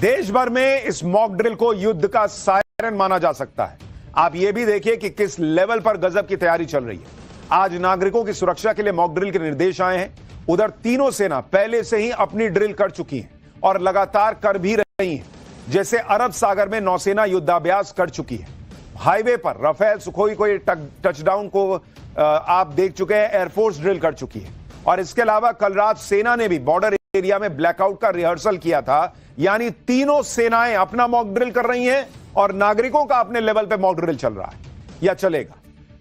देश भर में इस मॉक ड्रिल को युद्ध का सायरन माना जा सकता है। आप यह भी देखिए कि किस लेवल पर गजब की तैयारी चल रही है। आज नागरिकों की सुरक्षा के लिए मॉक ड्रिल के निर्देश आए हैं। उधर तीनों सेना पहले से ही अपनी ड्रिल कर चुकी हैं और लगातार कर भी रही हैं। जैसे अरब सागर में नौसेना युद्धाभ्यास कर चुकी है। हाईवे पर राफेल सुखोई को टचडाउन को आप देख चुके हैं। एयरफोर्स ड्रिल कर चुकी है और इसके अलावा कल रात सेना ने भी बॉर्डर एरिया में ब्लैकआउट का रिहर्सल किया था। यानी तीनों सेनाएं अपना मॉक ड्रिल कर रही हैं और नागरिकों का अपने लेवल पे मॉक ड्रिल चल रहा है या चलेगा।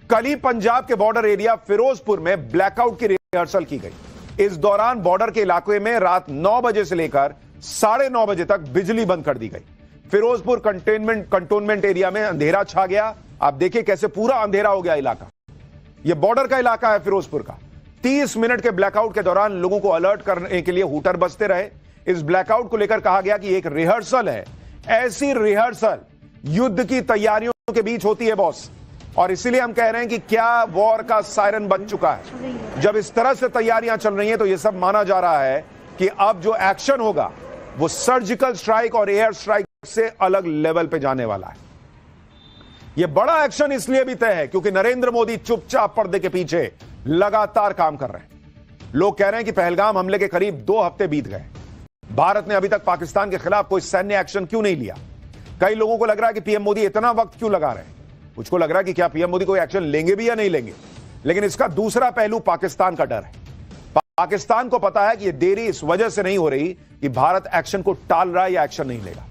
कल ही पंजाब के बॉर्डर एरिया फिरोजपुर में ब्लैकआउट की रिहर्सल की गई। इस दौरान बॉर्डर के इलाके में रात 9 बजे से लेकर 9:30 बजे तक बिजली बंद कर दी गई। फिरोजपुर कंटोनमेंट एरिया में अंधेरा छा गया। आप देखिए कैसे पूरा अंधेरा हो गया इलाका। यह बॉर्डर का इलाका है फिरोजपुर का। 30 मिनट के ब्लैकआउट के दौरान लोगों को अलर्ट करने के लिए हूटर बजते रहे। इस ब्लैकआउट को लेकर कहा गया कि एक रिहर्सल है। ऐसी रिहर्सल युद्ध की तैयारियों के बीच होती है बॉस, और इसीलिए हम कह रहे हैं कि क्या वॉर का सायरन बज चुका है। जब इस तरह से तैयारियां चल रही हैं तो यह सब माना जा रहा है कि अब जो एक्शन होगा वो सर्जिकल स्ट्राइक और एयर स्ट्राइक से अलग लेवल पे जाने वाला है। यह बड़ा एक्शन इसलिए भी तय है क्योंकि नरेंद्र मोदी चुपचाप पर्दे के पीछे लगातार काम कर रहे हैं। लोग कह रहे हैं कि पहलगाम हमले के करीब 2 हफ्ते बीत गए। भारत ने अभी तक पाकिस्तान के खिलाफ कोई सैन्य एक्शन क्यों नहीं लिया। कई लोगों को लग रहा है कि पीएम मोदी इतना वक्त क्यों लगा रहे हैं। मुझको लग रहा है कि क्या पीएम मोदी कोई एक्शन लेंगे भी या नहीं लेंगे। लेकिन इसका दूसरा पहलू पाकिस्तान का डर है। पाकिस्तान को पता है कि यह देरी इस वजह से नहीं हो रही कि भारत एक्शन को टाल रहा है या एक्शन नहीं लेगा,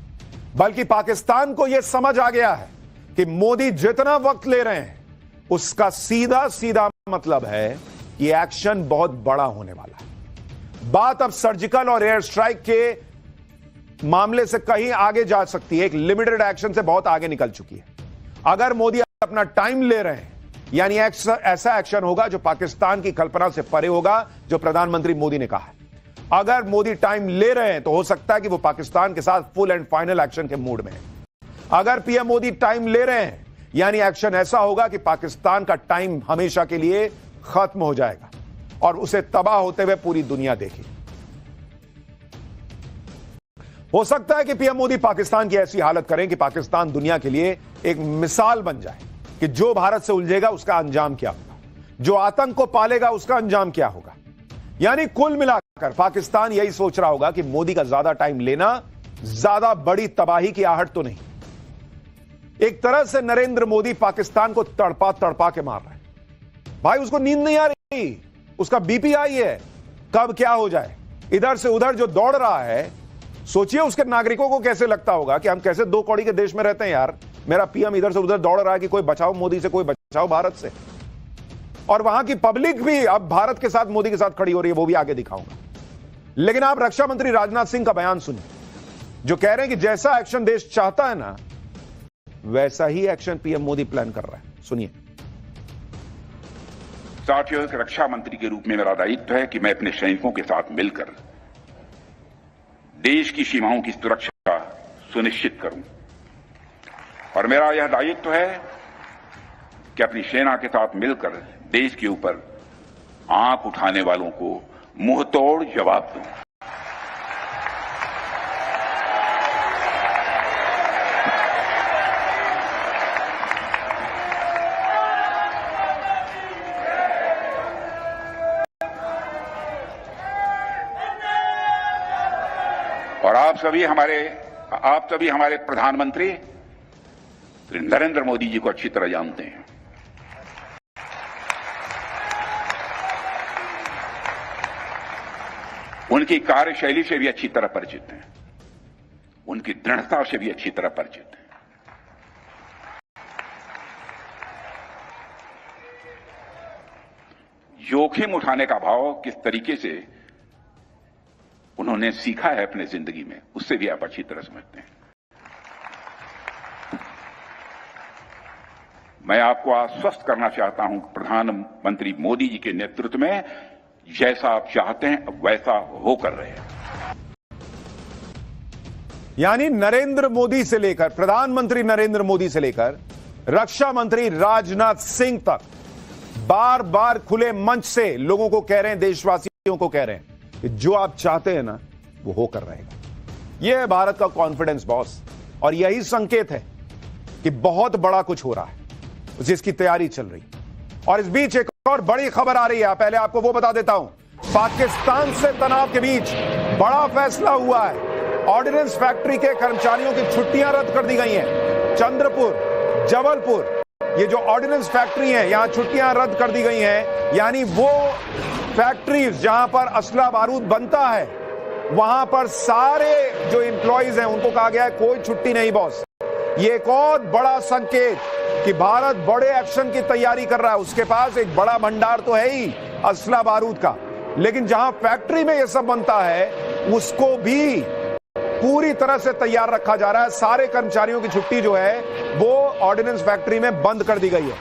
बल्कि पाकिस्तान को यह समझ आ गया है कि मोदी जितना वक्त ले रहे हैं उसका सीधा सीधा मतलब है कि एक्शन बहुत बड़ा होने वाला है। बात अब सर्जिकल और एयर स्ट्राइक के मामले से कहीं आगे जा सकती है। एक लिमिटेड एक्शन से बहुत आगे निकल चुकी है। अगर मोदी अपना टाइम ले रहे हैं यानी ऐसा एक्शन होगा जो पाकिस्तान की कल्पना से परे होगा, जो प्रधानमंत्री मोदी ने कहा है। अगर मोदी टाइम ले रहे हैं तो हो सकता है कि वो पाकिस्तान के साथ फुल एंड फाइनल एक्शन के मूड में है। अगर पीएम मोदी टाइम ले रहे हैं यानी एक्शन ऐसा होगा कि पाकिस्तान का टाइम हमेशा के लिए खत्म हो जाएगा और उसे तबाह होते हुए पूरी दुनिया देखेगी। हो सकता है कि पीएम मोदी पाकिस्तान की ऐसी हालत करें कि पाकिस्तान दुनिया के लिए एक मिसाल बन जाए कि जो भारत से उलझेगा उसका अंजाम क्या होगा, जो आतंक को पालेगा उसका अंजाम क्या होगा। यानी कुल मिलाकर पाकिस्तान यही सोच रहा होगा कि मोदी का ज्यादा टाइम लेना ज्यादा बड़ी तबाही की आहट तो नहीं। एक तरह से नरेंद्र मोदी पाकिस्तान को तड़पा तड़पा के मार रहे हैं। भाई उसको नींद नहीं आ रही, उसका बीपी हाई है, कब क्या हो जाए। इधर से उधर जो दौड़ रहा है, सोचिए उसके नागरिकों को कैसे लगता होगा कि हम कैसे 2 कौड़ी के देश में रहते हैं यार। मेरा पीएम इधर से उधर दौड़ रहा है कि कोई बचाओ मोदी से, कोई बचाओ भारत से। और वहां की पब्लिक भी अब भारत के साथ मोदी के साथ खड़ी हो रही है, वो भी आगे दिखाऊंगा। लेकिन आप रक्षा मंत्री राजनाथ सिंह का बयान सुनिए, जो कह रहे हैं कि जैसा एक्शन देश चाहता है ना वैसा ही एक्शन पीएम मोदी प्लान कर रहा है। सुनिए। साथियों, एक रक्षा मंत्री के रूप में मेरा दायित्व है कि मैं अपने सैनिकों के साथ मिलकर देश की सीमाओं की सुरक्षा सुनिश्चित करूं, और मेरा यह दायित्व है कि अपनी सेना के साथ मिलकर देश के ऊपर आंख उठाने वालों को मुंहतोड़ जवाब दूं। और आप सभी हमारे प्रधानमंत्री नरेंद्र मोदी जी को अच्छी तरह जानते हैं। उनकी कार्यशैली से भी अच्छी तरह परिचित हैं, उनकी दृढ़ता से भी अच्छी तरह परिचित हैं। जोखिम उठाने का भाव किस तरीके से उन्होंने सीखा है अपने जिंदगी में, उससे भी आप अच्छी तरह समझते हैं। मैं आपको आश्वस्त करना चाहता हूं कि प्रधानमंत्री मोदी जी के नेतृत्व में जैसा आप चाहते हैं वैसा होकर रहे हैं। यानी नरेंद्र मोदी से लेकर, प्रधानमंत्री नरेंद्र मोदी से लेकर रक्षा मंत्री राजनाथ सिंह तक बार बार खुले मंच से लोगों को कह रहे हैं, देशवासियों को कह रहे हैं कि जो आप चाहते हैं ना वो होकर रहेगा। यह है भारत का कॉन्फिडेंस बॉस, और यही संकेत है कि बहुत बड़ा कुछ हो रहा है जिसकी तैयारी चल रही है। और इस बीच एक और बड़ी खबर आ रही है, पहले आपको वो बता देता हूं। पाकिस्तान से तनाव के बीच बड़ा फैसला हुआ है। ऑर्डिनेंस फैक्ट्री के कर्मचारियों की छुट्टियां रद्द कर दी गई हैं। चंद्रपुर, जबलपुर, ये जो ऑर्डिनेंस फैक्ट्री है, यहां छुट्टियां रद्द कर दी गई हैं। यानी वो फैक्ट्रीज जहां पर असला बारूद बनता है, वहां पर सारे जो एम्प्लॉइज हैं उनको कहा गया है कोई छुट्टी नहीं बॉस। ये एक और बड़ा संकेत कि भारत बड़े एक्शन की तैयारी कर रहा है। उसके पास एक बड़ा भंडार तो है ही असला बारूद का, लेकिन जहां फैक्ट्री में यह सब बनता है उसको भी पूरी तरह से तैयार रखा जा रहा है। सारे कर्मचारियों की छुट्टी जो है वो ऑर्डिनेंस फैक्ट्री में बंद कर दी गई है।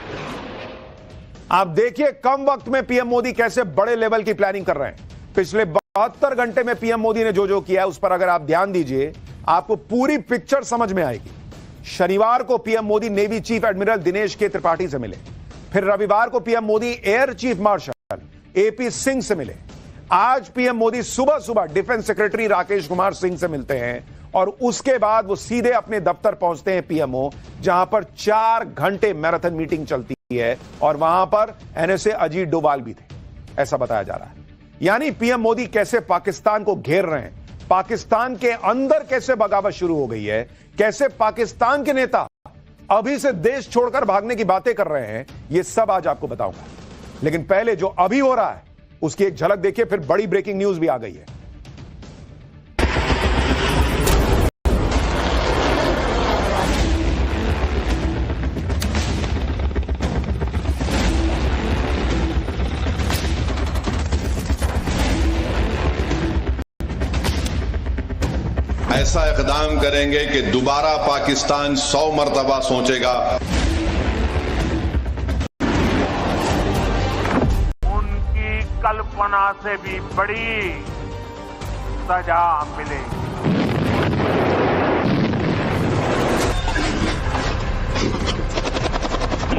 आप देखिए कम वक्त में पीएम मोदी कैसे बड़े लेवल की प्लानिंग कर रहे हैं। पिछले 72 घंटे में पीएम मोदी ने जो जो किया है उस पर अगर आप ध्यान दीजिए, आपको पूरी पिक्चर समझ में आएगी। शनिवार को PM Modi navy chief admiral Dinesh के त्रिपाठी से मिले। फिर रविवार को PM Modi air chief marshal AP Singh से मिले। आज पीएम मोदी सुबह सुबह डिफेंस सेक्रेटरी राकेश कुमार सिंह से मिलते हैं और उसके बाद वो सीधे अपने दफ्तर पहुंचते हैं पीएमओ, जहां पर 4 घंटे मैराथन मीटिंग चलती है और वहां पर एनएसए अजीत डोभाल भी थे, ऐसा बताया जा रहा है। यानी पीएम मोदी कैसे पाकिस्तान को घेर रहे हैं, पाकिस्तान के अंदर कैसे बगावत शुरू हो गई है, कैसे पाकिस्तान के नेता अभी से देश छोड़कर भागने की बातें कर रहे हैं, यह सब आज आपको बताऊंगा। लेकिन पहले जो अभी हो रहा है उसकी एक झलक देखिए, फिर बड़ी ब्रेकिंग न्यूज भी आ गई है। ऐसा इक़दाम करेंगे कि दोबारा पाकिस्तान 100 मरतबा सोचेगा। उनकी कल्पना से भी बड़ी सजा मिलेगी।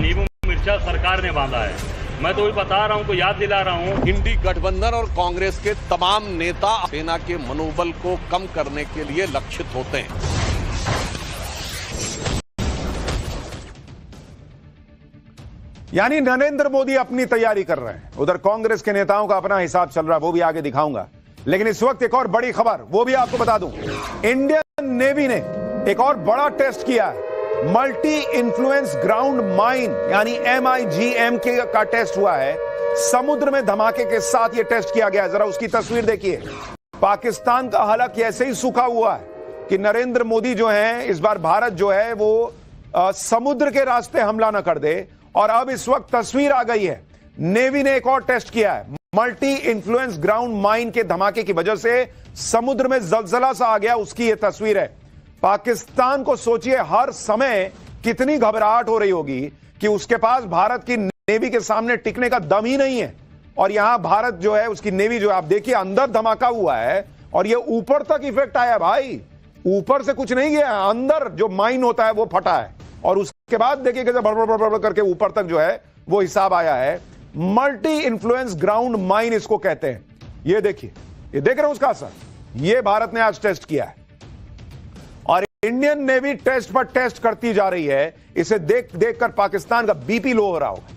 नींबू मिर्चा सरकार ने बांधा है। मैं तो वही बता रहा हूं, को याद दिला रहा हूं। इंडी गठबंधन और कांग्रेस के तमाम नेता सेना के मनोबल को कम करने के लिए लक्षित होते हैं। यानी नरेंद्र मोदी अपनी तैयारी कर रहे हैं, उधर कांग्रेस के नेताओं का अपना हिसाब चल रहा है, वो भी आगे दिखाऊंगा। लेकिन इस वक्त एक और बड़ी खबर, वो भी आपको बता दूं। इंडियन नेवी ने एक और बड़ा टेस्ट किया है। मल्टी इन्फ्लुएंस ग्राउंड माइन यानी MIGM का टेस्ट हुआ है। समुद्र में धमाके के साथ यह टेस्ट किया गया है। जरा उसकी तस्वीर देखिए। पाकिस्तान का हालत ऐसे ही सूखा हुआ है कि नरेंद्र मोदी जो है, इस बार भारत जो है वो समुद्र के रास्ते हमला न कर दे। और अब इस वक्त तस्वीर आ गई है, नेवी ने एक और टेस्ट किया है। मल्टी इन्फ्लुएंस ग्राउंड माइन के धमाके की वजह से समुद्र में जलजला सा आ गया, उसकी यह तस्वीर है। पाकिस्तान को सोचिए हर समय कितनी घबराहट हो रही होगी कि उसके पास भारत की नेवी के सामने टिकने का दम ही नहीं है। और यहां भारत जो है, उसकी नेवी जो है, आप देखिए अंदर धमाका हुआ है और ये ऊपर तक इफेक्ट आया भाई। ऊपर से कुछ नहीं गया, अंदर जो माइन होता है वो फटा है और उसके बाद देखिए कैसे भड़ करके ऊपर तक जो है वो हिसाब आया है। मल्टी इन्फ्लुएंस ग्राउंड माइन इसको कहते हैं। ये देखिए, ये देख रहे हैं उसका असर। ये भारत ने आज टेस्ट किया है और इंडियन नेवी टेस्ट पर टेस्ट करती जा रही है। इसे देख देखकर पाकिस्तान का बीपी लो हो रहा होगा।